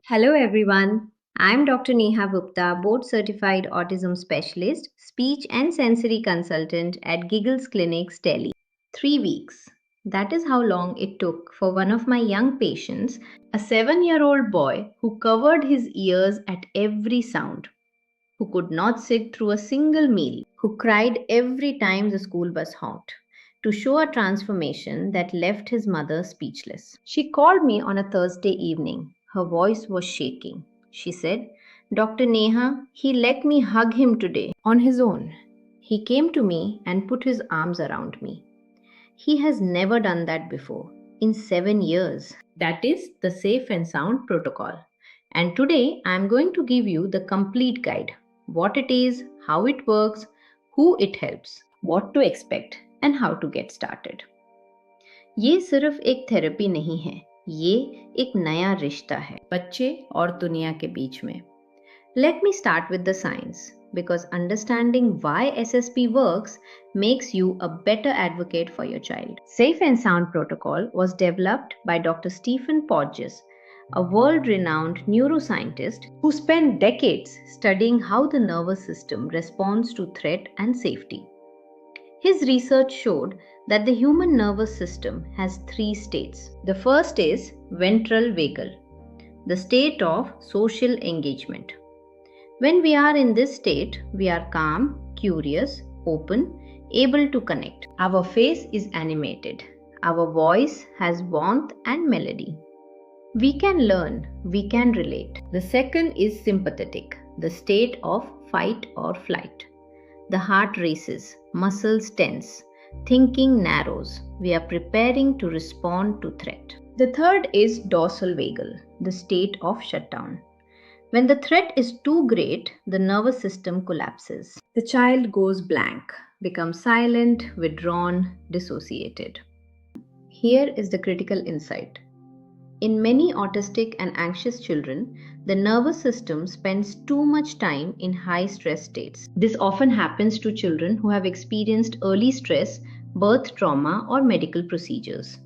Hello, everyone. I'm Dr. Neha Gupta, board certified autism specialist, speech and sensory consultant at Giggles Clinics, Delhi. 3 weeks. That is how long it took for one of my young patients, a 7-year-old boy who covered his ears at every sound, who could not sit through a single meal, who cried every time the school bus honked, to show a transformation that left his mother speechless. She called me on a Thursday evening. Her voice was shaking. She said, Dr. Neha, he let me hug him today on his own. He came to me and put his arms around me. He has never done that before in 7 years. That is the Safe and Sound Protocol. And today I am going to give you the complete guide, what it is, how it works, who it helps, what to expect, and how to get started. ये सिर्फ एक therapy नहीं है, ये एक नया रिश्ता है बच्चे और दुनिया के बीच में. Let me start with the science because understanding why SSP works makes you a better advocate for your child. Safe and Sound Protocol was developed by Dr. Stephen Porges, a world-renowned neuroscientist who spent decades studying how the nervous system responds to threat and safety. His research showed that the human nervous system has 3 states. The first is ventral vagal, the state of social engagement. When we are in this state, we are calm, curious, open, able to connect. Our face is animated. Our voice has warmth and melody. We can learn, we can relate. The second is sympathetic, the state of fight or flight. The heart races, muscles tense, thinking narrows. We are preparing to respond to threat. The third is dorsal vagal, the state of shutdown. When the threat is too great, the nervous system collapses. The child goes blank, becomes silent, withdrawn, dissociated. Here is the critical insight. In many autistic and anxious children, the nervous system spends too much time in high stress states. This often happens to children who have experienced early stress, birth trauma, or medical procedures.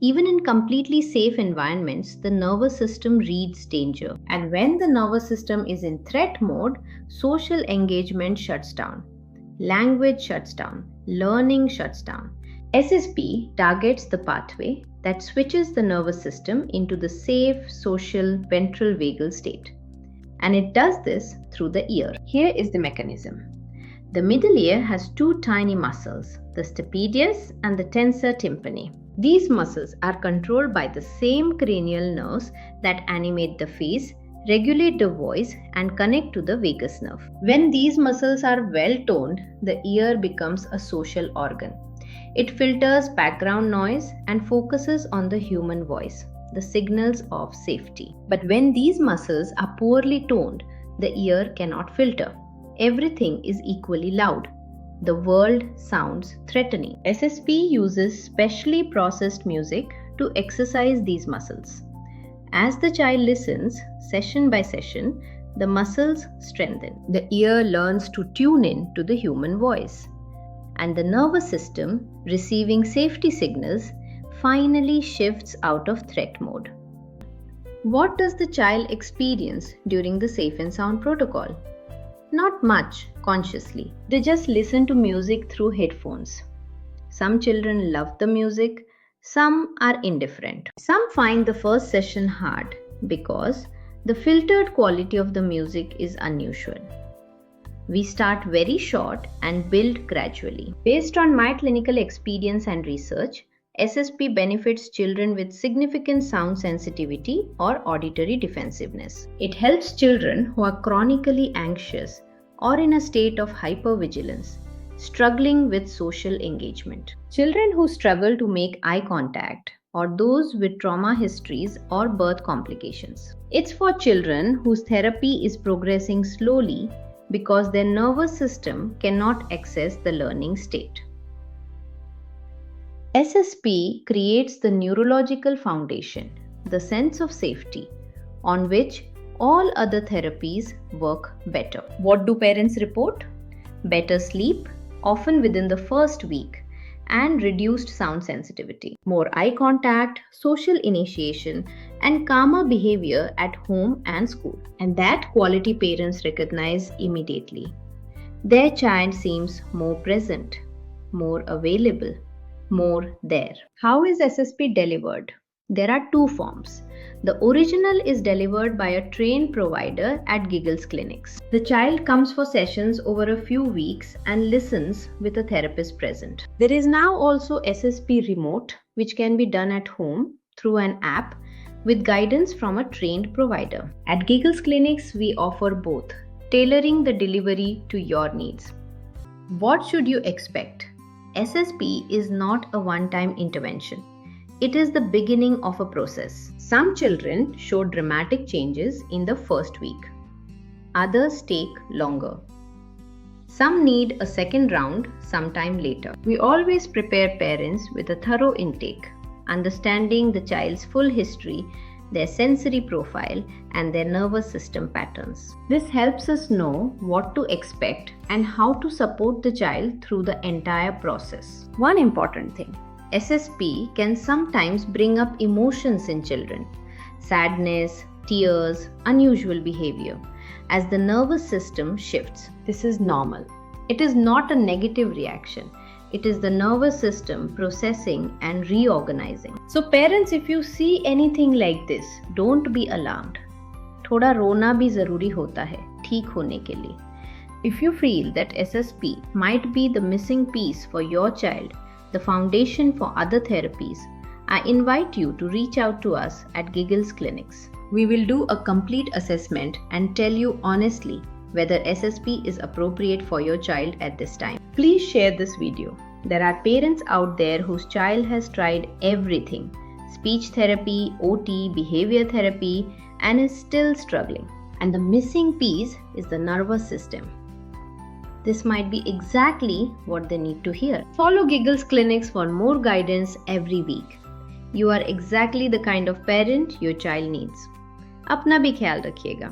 Even in completely safe environments, the nervous system reads danger. And when the nervous system is in threat mode, social engagement shuts down. Language shuts down. Learning shuts down. SSP targets the pathway that switches the nervous system into the safe, social, ventral vagal state. And it does this through the ear. Here is the mechanism. The middle ear has 2 tiny muscles, the stapedius and the tensor tympani. These muscles are controlled by the same cranial nerves that animate the face, regulate the voice, and connect to the vagus nerve. When these muscles are well toned, the ear becomes a social organ. It filters background noise and focuses on the human voice, the signals of safety. But when these muscles are poorly toned, the ear cannot filter. Everything is equally loud. The world sounds threatening. SSP uses specially processed music to exercise these muscles. As the child listens, session by session, the muscles strengthen. The ear learns to tune in to the human voice. And the nervous system, receiving safety signals, finally shifts out of threat mode. What does the child experience during the Safe and Sound protocol? Not much consciously. They just listen to music through headphones. Some children love the music, some are indifferent. Some find the first session hard because the filtered quality of the music is unusual. We start very short and build gradually. Based on my clinical experience and research, SSP benefits children with significant sound sensitivity or auditory defensiveness. It helps children who are chronically anxious or in a state of hypervigilance, struggling with social engagement. Children who struggle to make eye contact or those with trauma histories or birth complications. It's for children whose therapy is progressing slowly because their nervous system cannot access the learning state. SSP creates the neurological foundation, the sense of safety, on which all other therapies work better. What do parents report? Better sleep, often within the first week, and reduced sound sensitivity. More eye contact, social initiation, and calmer behavior at home and school. And that quality parents recognize immediately. Their child seems more present, more available, more there. How is SSP delivered? There are two forms. The original is delivered by a trained provider at Giggles clinics. The child comes for sessions over a few weeks and listens with a therapist present. There is now also SSP remote, which can be done at home through an app with guidance from a trained provider. At Giggles clinics, we offer both, tailoring the delivery to your needs. What should you expect? SSP is not a one-time intervention. It is the beginning of a process. Some children show dramatic changes in the first week. Others take longer. Some need a second round sometime later. We always prepare parents with a thorough intake, understanding the child's full history, their sensory profile, and their nervous system patterns. This helps us know what to expect and how to support the child through the entire process. One important thing: SSP can sometimes bring up emotions in children, sadness, tears, unusual behavior, as the nervous system shifts. This is normal. It is not a negative reaction. It is the nervous system processing and reorganizing. So parents, if you see anything like this, don't be alarmed. थोड़ा रोना भी ज़रूरी होता है ठीक होने के लिए. If you feel that SSP might be the missing piece for your child, the foundation for other therapies, I invite you to reach out to us at Giggles Clinics. We will do a complete assessment and tell you honestly whether SSP is appropriate for your child at this time. Please share this video. There are parents out there whose child has tried everything: speech therapy, OT, behavior therapy, and is still struggling. And the missing piece is the nervous system. This might be exactly what they need to hear. Follow Giggles Clinics for more guidance every week. You are exactly the kind of parent your child needs. अपना भी ख्याल रखिएगा.